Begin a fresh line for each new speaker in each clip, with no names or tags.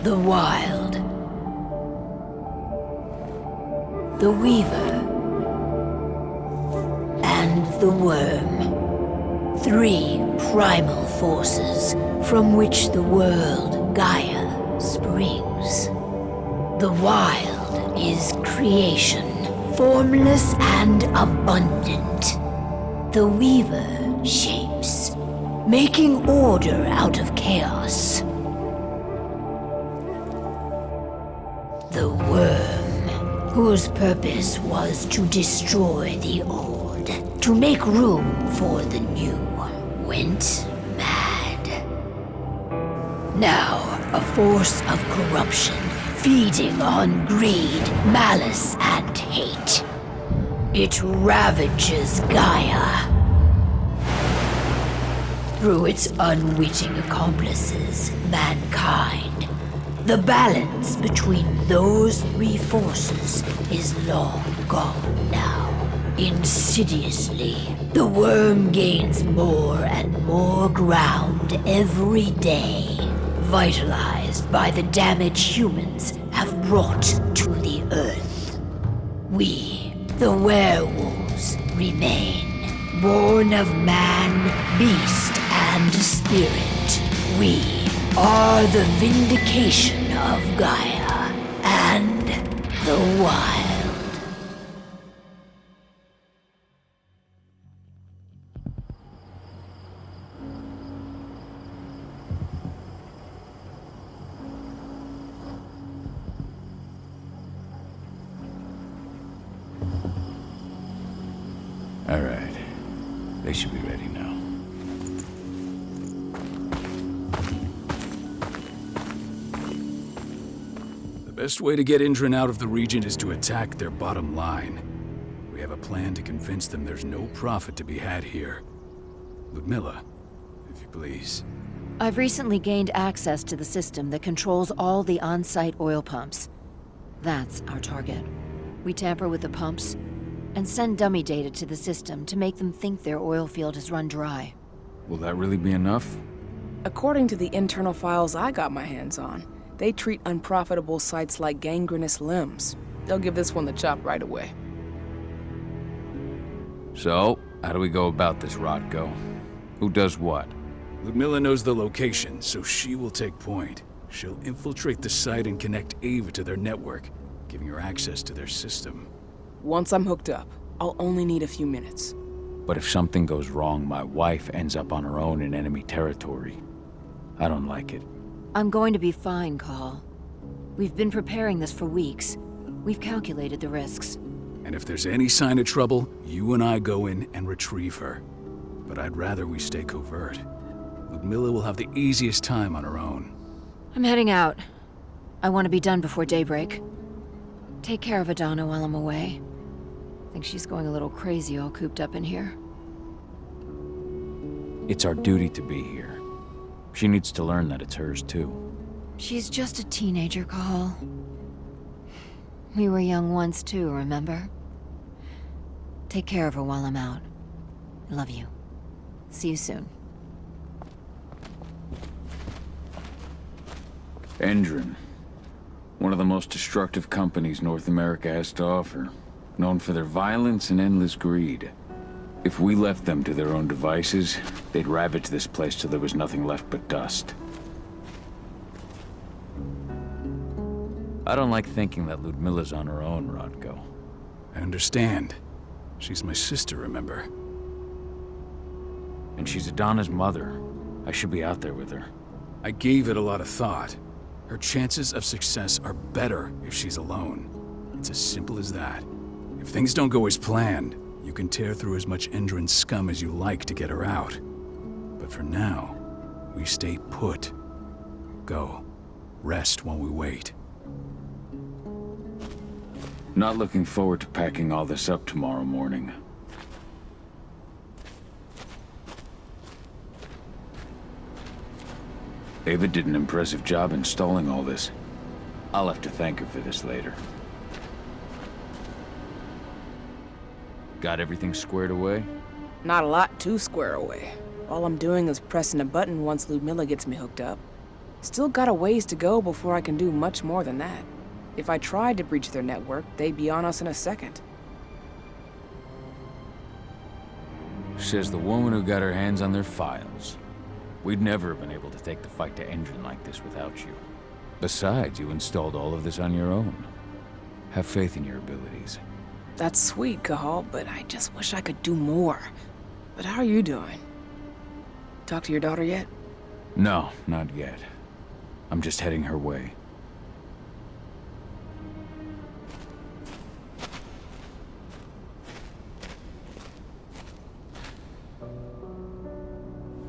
The Wild. The Weaver. And the Worm. 3 primal forces from which the world Gaia springs. The Wild is creation, formless and abundant. The Weaver shapes, making order out of chaos. The Worm, whose purpose was to destroy the old, to make room for the new, went mad. Now, a force of corruption, feeding on greed, malice, and hate. It ravages Gaia. Through its unwitting accomplices, mankind. The balance between those 3 forces is long gone now. Insidiously, the Worm gains more and more ground every day, vitalized by the damage humans have brought to the Earth. We, the werewolves, remain, born of man, beast, and spirit. We are the vindication of Gaia and the Wild.
All right. They should be ready now.
The best way to get Indran out of the region is to attack their bottom line. We have a plan to convince them there's no profit to be had here. Ludmilla, if you please.
I've recently gained access to the system that controls all the on-site oil pumps. That's our target. We tamper with the pumps and send dummy data to the system to make them think their oil field has run dry.
Will that really be enough?
According to the internal files I got my hands on, they treat unprofitable sites like gangrenous limbs. They'll give this one the chop right away.
So, how do we go about this, Rodko? Who does what?
Ludmilla knows the location, so she will take point. She'll infiltrate the site and connect Ava to their network, giving her access to their system.
Once I'm hooked up, I'll only need a few minutes.
But if something goes wrong, my wife ends up on her own in enemy territory. I don't like it.
I'm going to be fine, Call. We've been preparing this for weeks. We've calculated the risks.
And if there's any sign of trouble, you and I go in and retrieve her. But I'd rather we stay covert. Ludmilla will have the easiest time on her own.
I'm heading out. I want to be done before daybreak. Take care of Adana while I'm away. I think she's going a little crazy all cooped up in here.
It's our duty to be here. She needs to learn that it's hers too.
She's just a teenager, Call. We were young once too, remember? Take care of her while I'm out. I love you. See you soon.
Indran. One of the most destructive companies North America has to offer. Known for their violence and endless greed. If we left them to their own devices, they'd ravage this place till there was nothing left but dust. I don't like thinking that Ludmilla's on her own, Rodko.
I understand. She's my sister, remember?
And she's Adana's mother. I should be out there with her.
I gave it a lot of thought. Her chances of success are better if she's alone. It's as simple as that. If things don't go as planned, you can tear through as much Indran scum as you like to get her out. But for now, we stay put. Go. Rest while we wait.
Not looking forward to packing all this up tomorrow morning. Ava did an impressive job installing all this. I'll have to thank her for this later. Got everything squared away?
Not a lot to square away. All I'm doing is pressing a button once Ludmilla gets me hooked up. Still got a ways to go before I can do much more than that. If I tried to breach their network, they'd be on us in a second.
Says the woman who got her hands on their files. We'd never have been able to take the fight to Endron like this without you. Besides, you installed all of this on your own. Have faith in your abilities.
That's sweet, Cahal, but I just wish I could do more. But how are you doing? Talk to your daughter yet?
No, not yet. I'm just heading her way.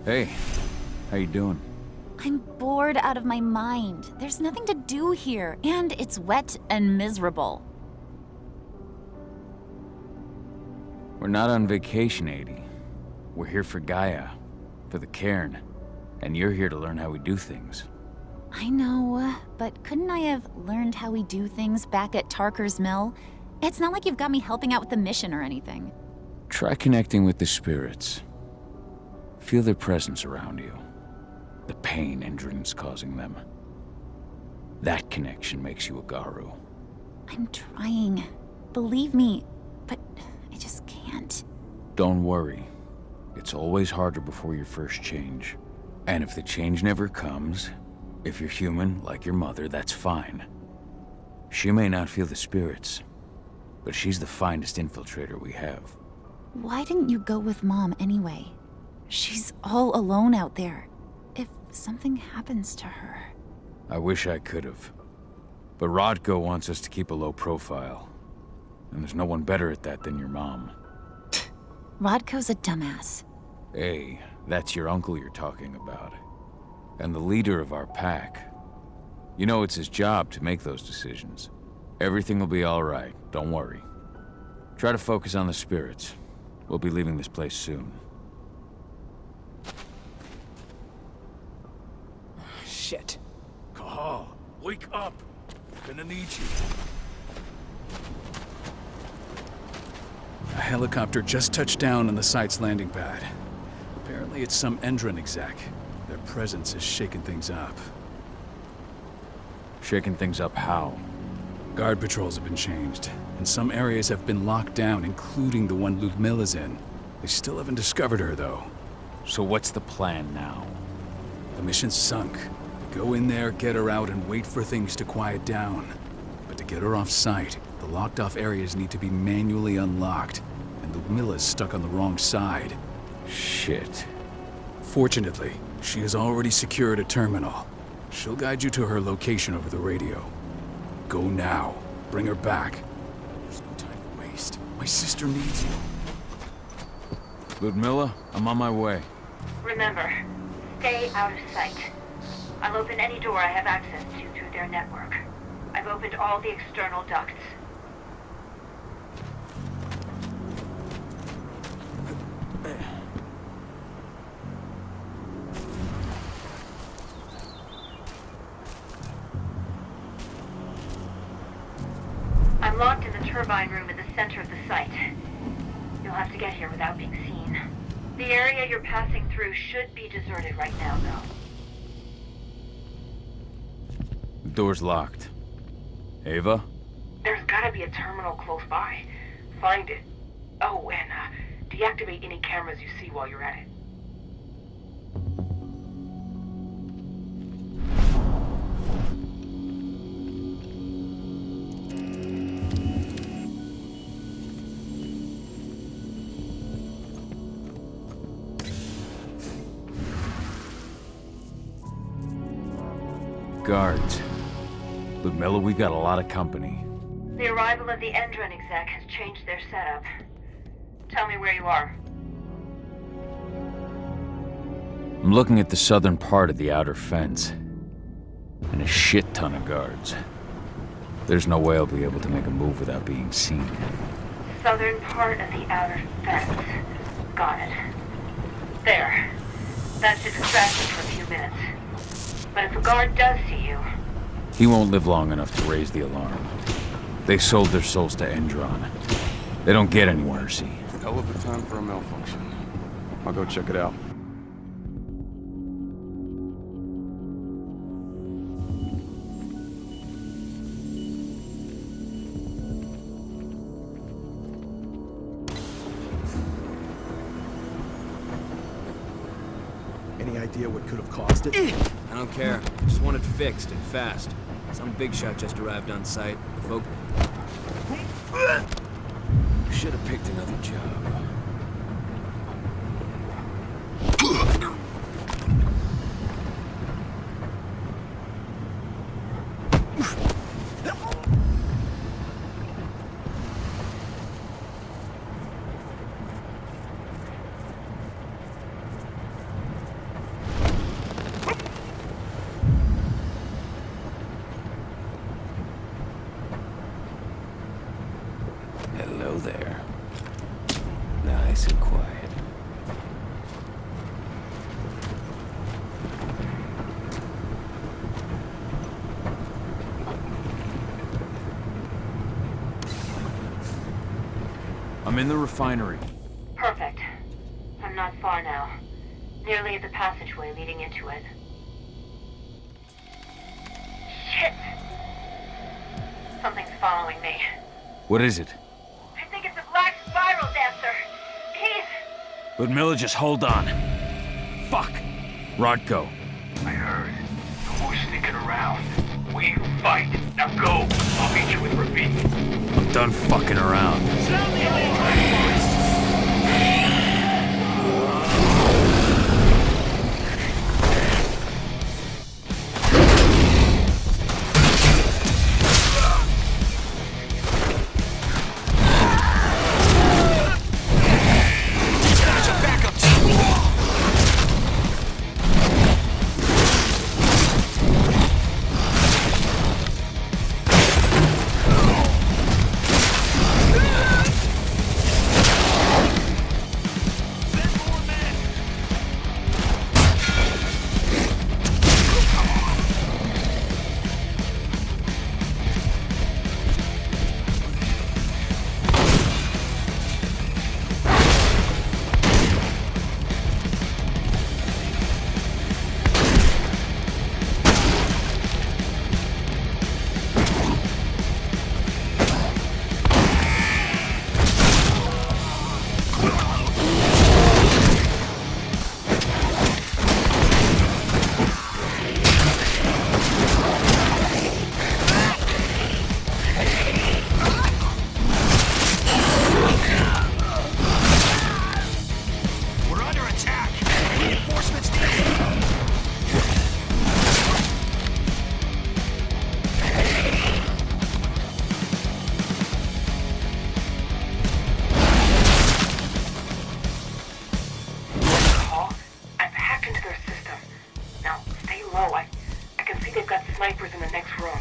Hey, how you doing?
I'm bored out of my mind. There's nothing to do here, and it's wet and miserable.
We're not on vacation, Adi. We're here for Gaia, for the cairn, and you're here to learn how we do things.
I know, but couldn't I have learned how we do things back at Tarker's mill? It's not like you've got me helping out with the mission or anything.
Try connecting with the spirits. Feel their presence around you. The pain Endron's causing them. That connection makes you a Garu.
I'm trying. Believe me, but I just can't.
Don't worry. It's always harder before your first change. And if the change never comes, if you're human, like your mother, that's fine. She may not feel the spirits, but she's the finest infiltrator we have.
Why didn't you go with Mom anyway? She's all alone out there. If something happens to her...
I wish I could have. But Rodko wants us to keep a low profile. And there's no one better at that than your mom.
Rodko's a dumbass.
Hey, that's your uncle you're talking about. And the leader of our pack. You know it's his job to make those decisions. Everything will be all right, don't worry. Try to focus on the spirits. We'll be leaving this place soon.
Shit.
Cahal, wake up! Gonna need you. A helicopter just touched down on the site's landing pad. Apparently it's some Endron exec. Their presence is shaking things up.
Shaking things up how?
Guard patrols have been changed, and some areas have been locked down, including the one Ludmilla's in. They still haven't discovered her, though.
So what's the plan now?
The mission's sunk. We go in there, get her out, and wait for things to quiet down. But to get her off site, the locked-off areas need to be manually unlocked, and Ludmilla's stuck on the wrong side.
Shit.
Fortunately, she has already secured a terminal. She'll guide you to her location over the radio. Go now. Bring her back. There's no time to waste. My sister needs you.
Ludmilla, I'm on my way.
Remember, stay out of sight. I'll open any door I have access to through their network. I've opened all the external ducts. I'm locked in the turbine room in the center of the site. You'll have to get here without being seen. The area you're passing through should be deserted right now, though.
The door's locked. Ava?
There's gotta be a terminal close by. Find it. Oh, and deactivate any cameras you see while you're at it.
Guards. Ludmilla, we've got a lot of company.
The arrival of the Endron exec has changed their setup. Tell me where you are.
I'm looking at the southern part of the outer fence. And a shit ton of guards. There's no way I'll be able to make a move without being seen.
Southern part of the outer fence. Got it. There. That should distract you for a few minutes. But if a guard does see you...
He won't live long enough to raise the alarm. They sold their souls to Endron. They don't get any mercy.
Hell of a time for a malfunction. I'll go check it out.
idea what could have caused it?
I don't care. I just want it fixed and fast. Some big shot just arrived on site. The folk...
Should have picked another job. Hello there. Nice and quiet. I'm in the refinery.
Perfect. I'm not far now. Nearly at the passageway leading into it. Shit! Something's following me.
What is it?
I think it's a black spiral dancer. He's...
Ludmilla, just hold on. Fuck! Rodko.
I heard. No more sneaking around. We fight. Now go. I'll meet you with Ravine.
I'm done fucking around.
Sound the alarm! snipers in the next room.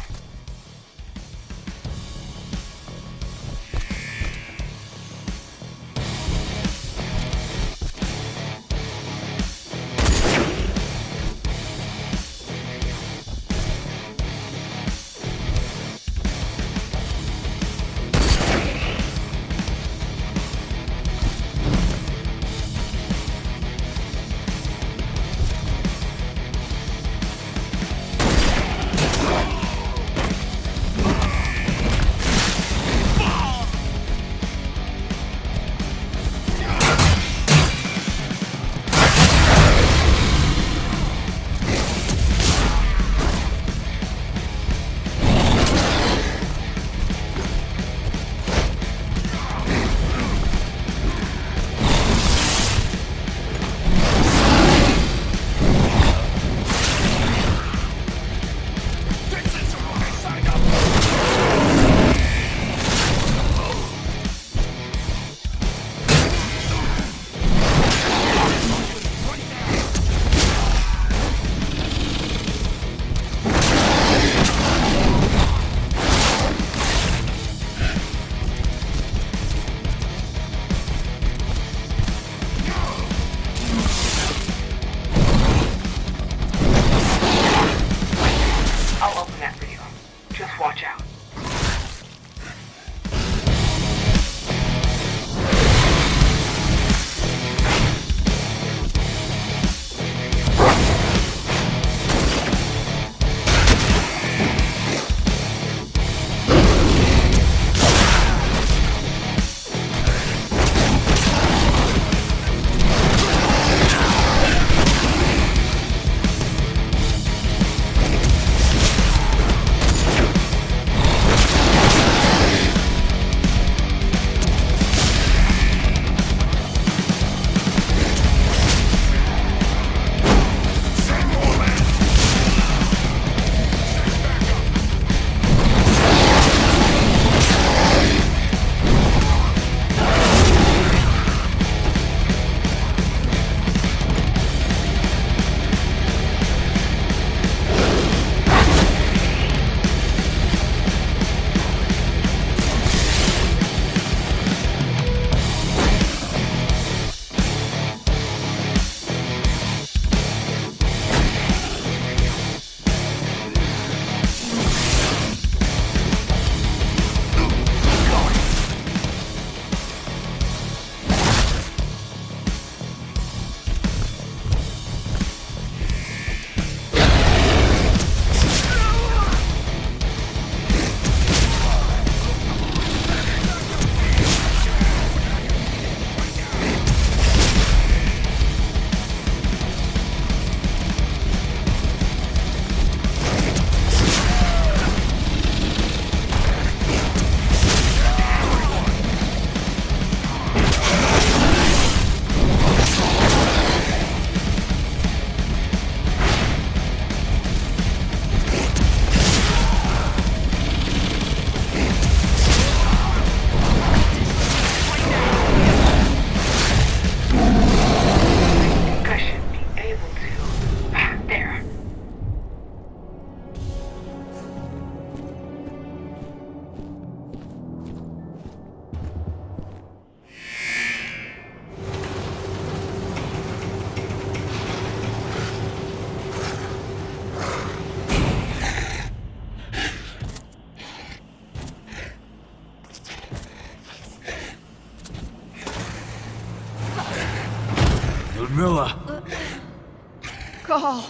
Call.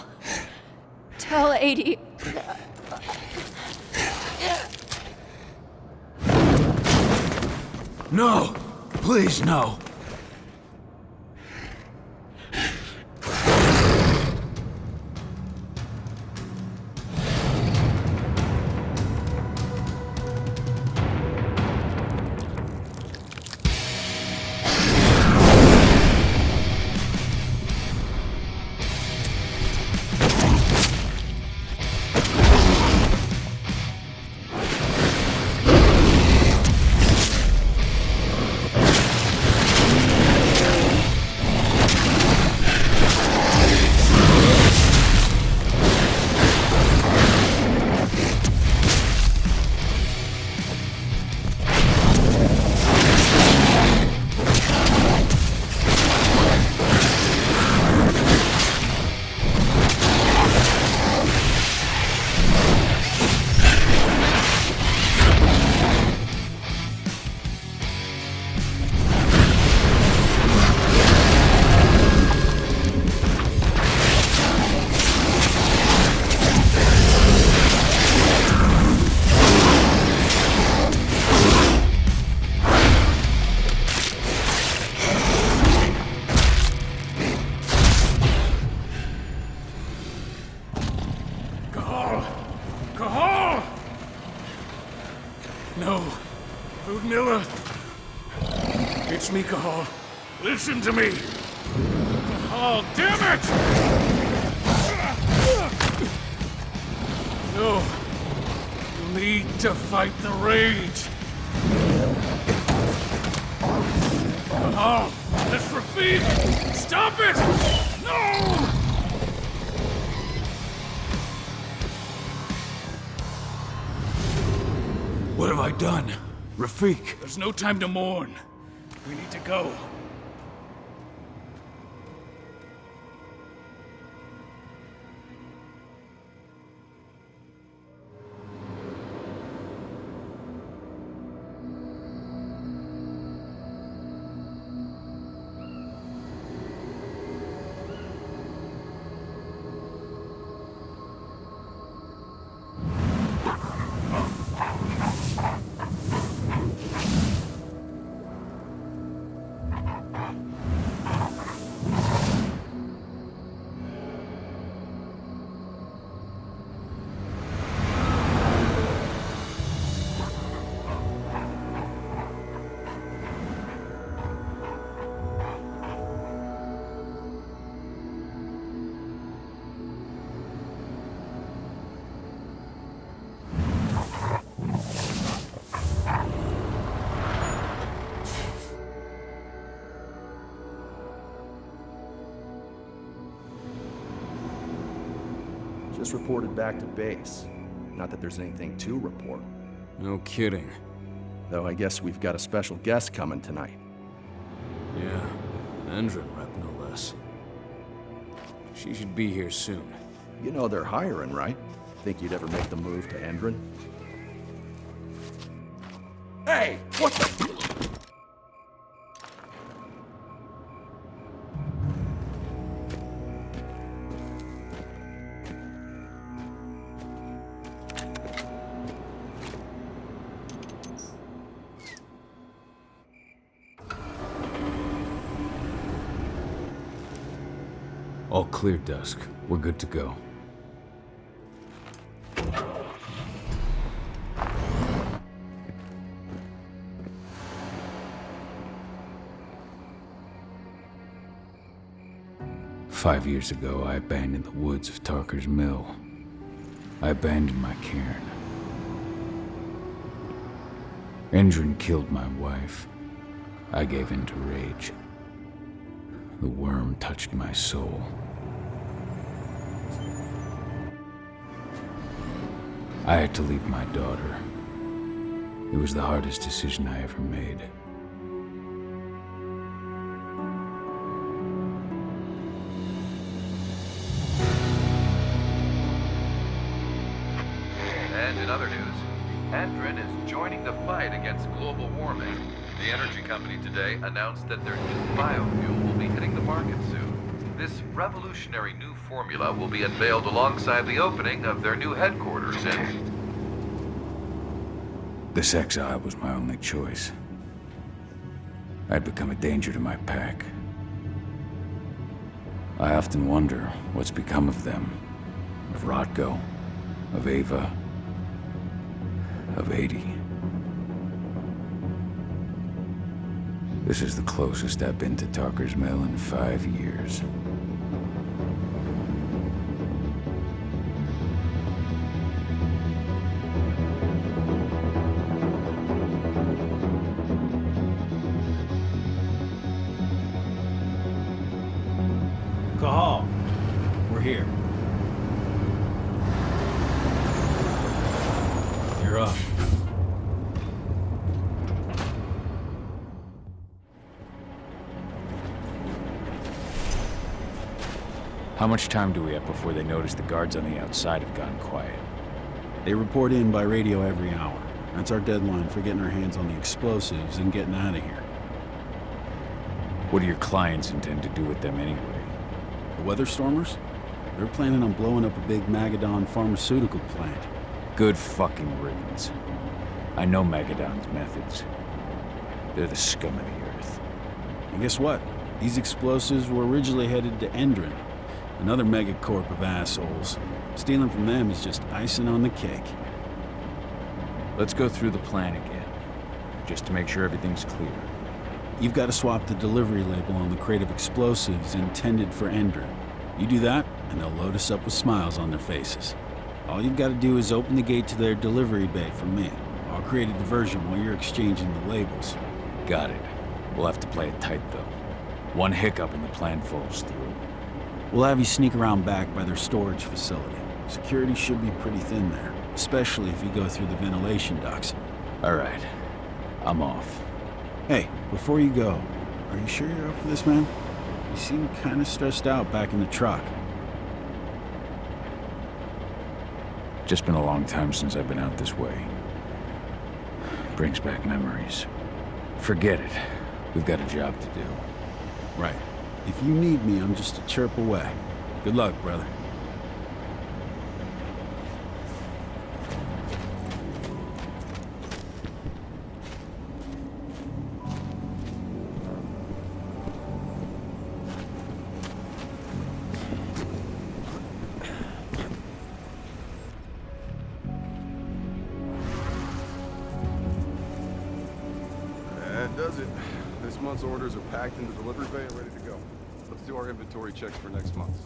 Tell 80.
No! Please, no!
It's me, Cahal. Listen to me! Oh, damn it! No. You need to fight the rage. Cahal, that's Rafik! Stop it! No!
What have I done? Rafik!
There's no time to mourn. We need to go.
Just reported back to base. Not that there's anything to report.
No kidding.
Though I guess we've got a special guest coming tonight.
Yeah, an Endron rep no less. She should be here soon.
You know they're hiring, right? Think you'd ever make the move to Endron? Hey! What the...
All clear, Dusk. We're good to go. "5 years ago, I abandoned the woods of Tarker's mill. I abandoned my cairn. Endron killed my wife. I gave in to rage. The worm touched my soul. I had to leave my daughter. It was the hardest decision I ever made.
And in other news, Endron is joining the fight against global warming. The energy company today announced that their new biofuel will be hitting the market soon. This revolutionary new formula will be unveiled alongside the opening of their new headquarters in...
This exile was my only choice. I'd become a danger to my pack. I often wonder what's become of them. Of Rodko, of Ava, of 80. This is the closest I've been to Tarker's Mill in 5 years.
Call. We're here. You're up.
How much time do we have before they notice the guards on the outside have gone quiet?
They report in by radio every hour. That's our deadline for getting our hands on the explosives and getting out of here.
What do your clients intend to do with them anyway?
The Weatherstormers? They're planning on blowing up a big Magadon pharmaceutical plant.
Good fucking riddance. I know Magadon's methods. They're the scum of the earth.
And guess what? These explosives were originally headed to Endron, another megacorp of assholes. Stealing from them is just icing on the cake.
Let's go through the plan again, just to make sure everything's clear.
You've got to swap the delivery label on the crate of explosives intended for Endron. You do that, and they'll load us up with smiles on their faces. All you've got to do is open the gate to their delivery bay for me. I'll create a diversion while you're exchanging the labels.
Got it. We'll have to play it tight, though. One hiccup and the plan falls through.
We'll have you sneak around back by their storage facility. Security should be pretty thin there, especially if you go through the ventilation ducts.
All right. I'm off.
Hey, before you go, are you sure you're up for this, man? You seem kind of stressed out back in the truck.
Just been a long time since I've been out this way. Brings back memories. Forget it. We've got a job to do.
Right. If you need me, I'm just a chirp away. Good luck, brother.
That does it. This month's orders are packed in the delivery bay and ready to go. Let's do our inventory checks for next month.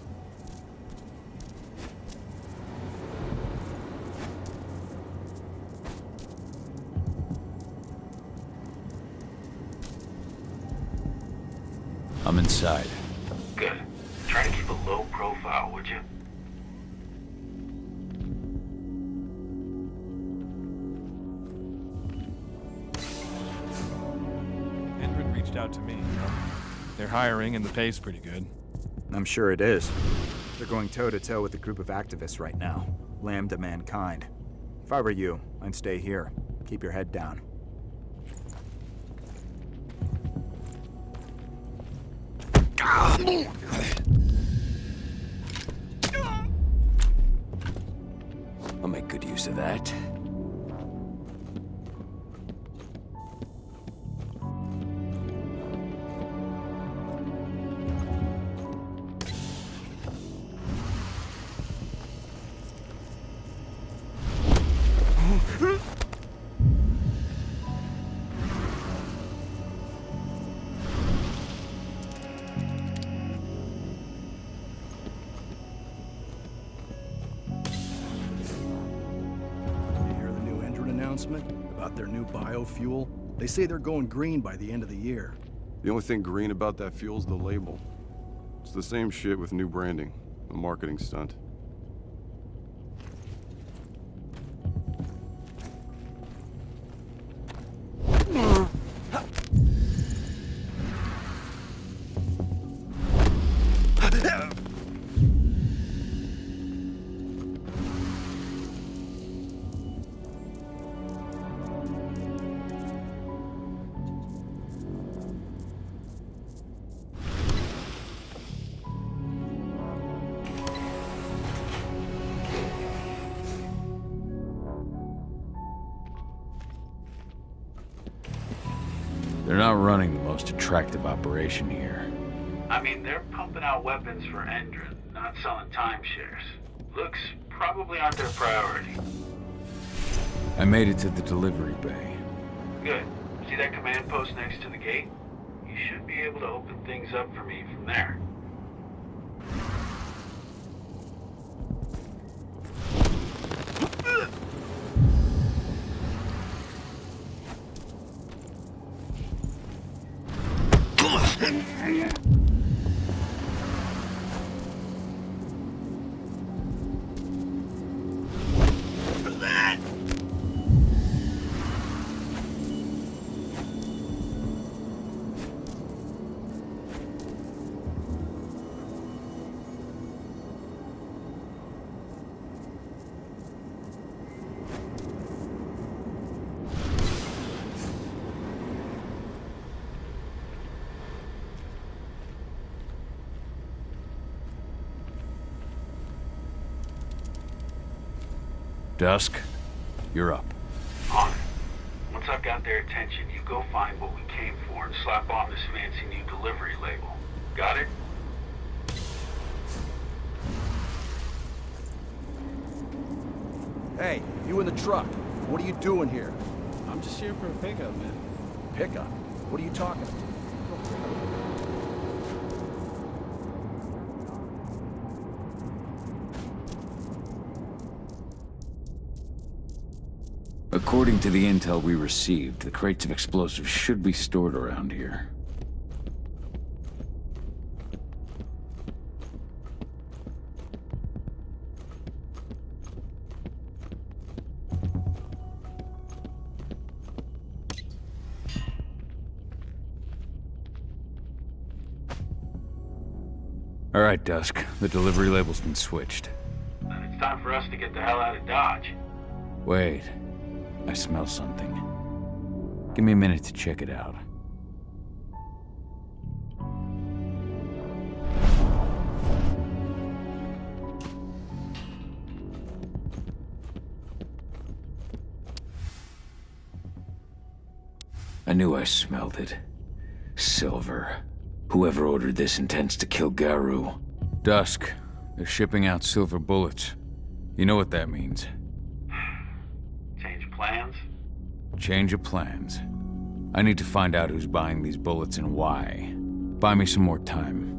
I'm inside.
Good. Try to keep a low profile, would you?
Endron reached out to me, you know? They're hiring and the pay's pretty good.
I'm sure it is. They're going toe-to-toe with a group of activists right now. Lambda mankind. If I were you, I'd stay here. Keep your head down.
I'll make good use of that.
About their new biofuel. They say they're going green by the end of the year.
The only thing green about that fuel's the label. It's the same shit with new branding. A marketing stunt.
They're not running the most attractive operation here.
I mean, they're pumping out weapons for Endron, not selling timeshares. Looks probably aren't their priority.
I made it to the delivery bay.
Good. See that command post next to the gate? You should be able to open things up for me from there.
Dusk, you're up.
On it. Once I've got their attention, you go find what we came for and slap on this fancy new delivery label. Got it?
Hey, you in the truck. What are you doing here?
I'm just here for a pickup, man.
Pickup? What are you talking about?
According to the intel we received, the crates of explosives should be stored around here. All right, Dusk. The delivery label's been switched.
Then it's time for us to get the hell out of Dodge.
Wait. I smell something. Give me a minute to check it out. I knew I smelled it. Silver. Whoever ordered this intends to kill Garou. Dusk. They're shipping out silver bullets. You know what that means.
Plans?
Change of plans. I need to find out who's buying these bullets and why. Buy me some more time.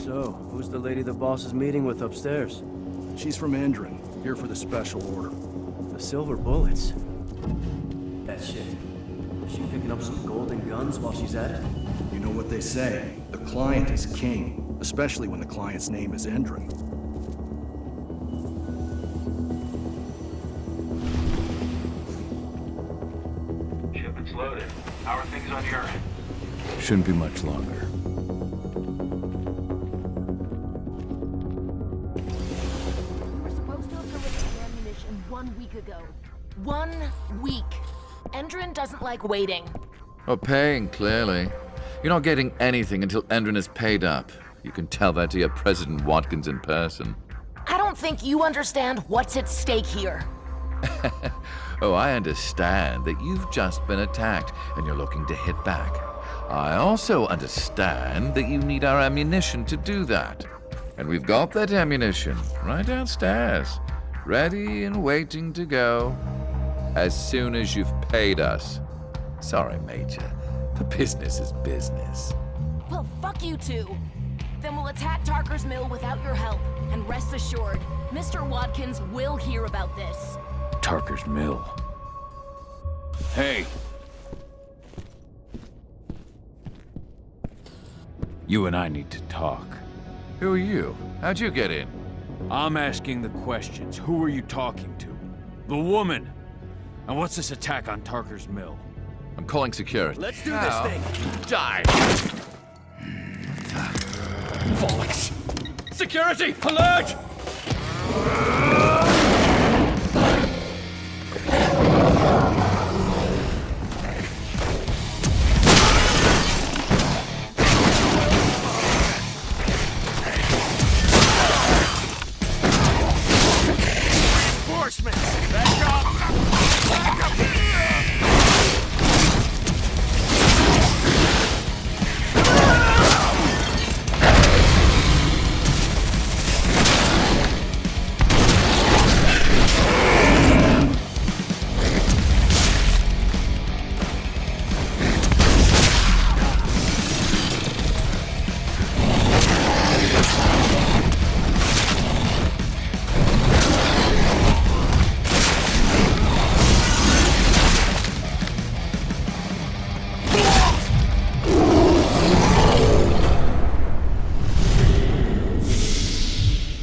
So, who's the lady the boss is meeting with upstairs?
She's from Endron, here for the special order.
The silver bullets? That shit. Is she picking up some golden guns while she's at it?
You know what they say, the client is king, especially when the client's name is Endron.
Shipment's loaded. How are things on your end?
Shouldn't be much longer.
We're supposed to have delivered the ammunition 1 week ago. 1 week. Endron doesn't like waiting.
Oh, paying, clearly. You're not getting anything until Endron is paid up. You can tell that to your President Watkins in person.
I don't think you understand what's at stake here.
Oh, I understand that you've just been attacked and you're looking to hit back. I also understand that you need our ammunition to do that. And we've got that ammunition right downstairs, ready and waiting to go as soon as you've paid us. Sorry, Major, but business is business.
Well, fuck you two. Then we'll attack Tarker's mill without your help. And rest assured, Mr. Watkins will hear about this.
Tarker's mill. Hey! You and I need to talk.
Who are you? How'd you get in?
I'm asking the questions. Who are you talking to? The woman! And what's this attack on Tarker's mill?
I'm calling security.
Let's do this thing!
Die! Bollocks! Security! Alert!
Reinforcements! Back up! Back up!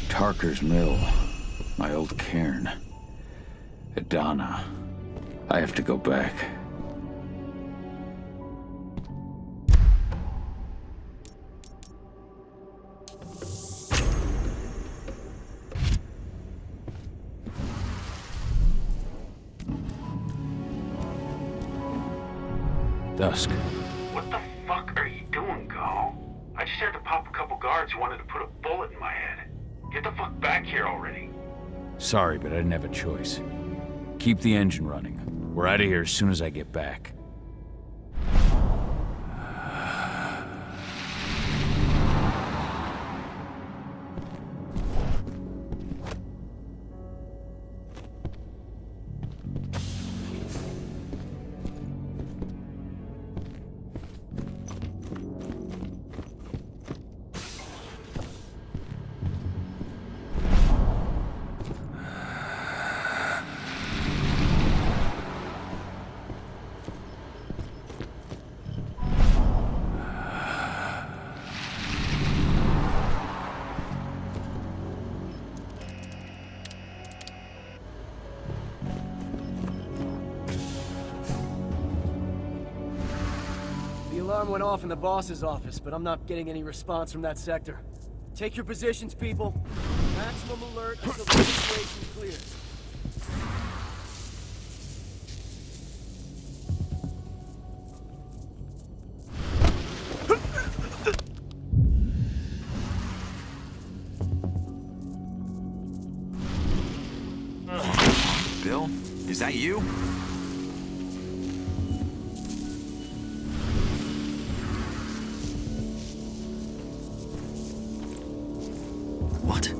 Tarker's mill. My old cairn. Adana. I have to go back. Dusk.
What the fuck are you doing, Go? I just had to pop a couple guards who wanted to put a bullet in my head. Get the fuck back here already.
Sorry, but I didn't have a choice. Keep the engine running. We're out of here as soon as I get back.
The alarm went off in the boss's office, but I'm not getting any response from that sector. Take your positions, people. Maximum alert until the situation clears.
Bill, is that you? What?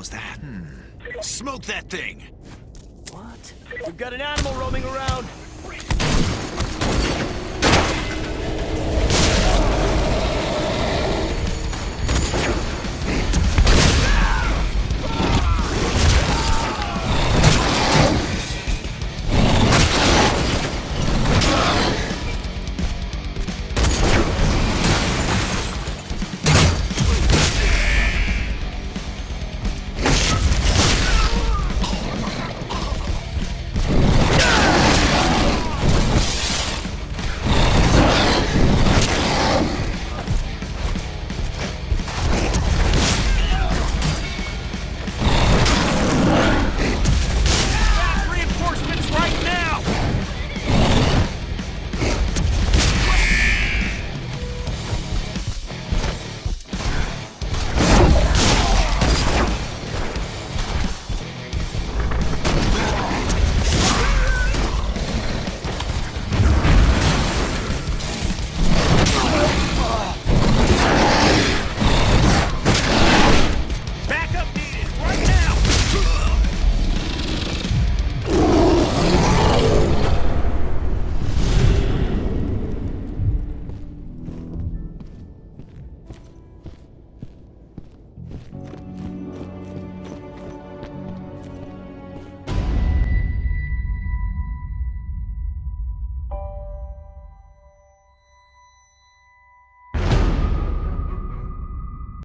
was that? Smoke that thing!
What? We've got an animal roaming around.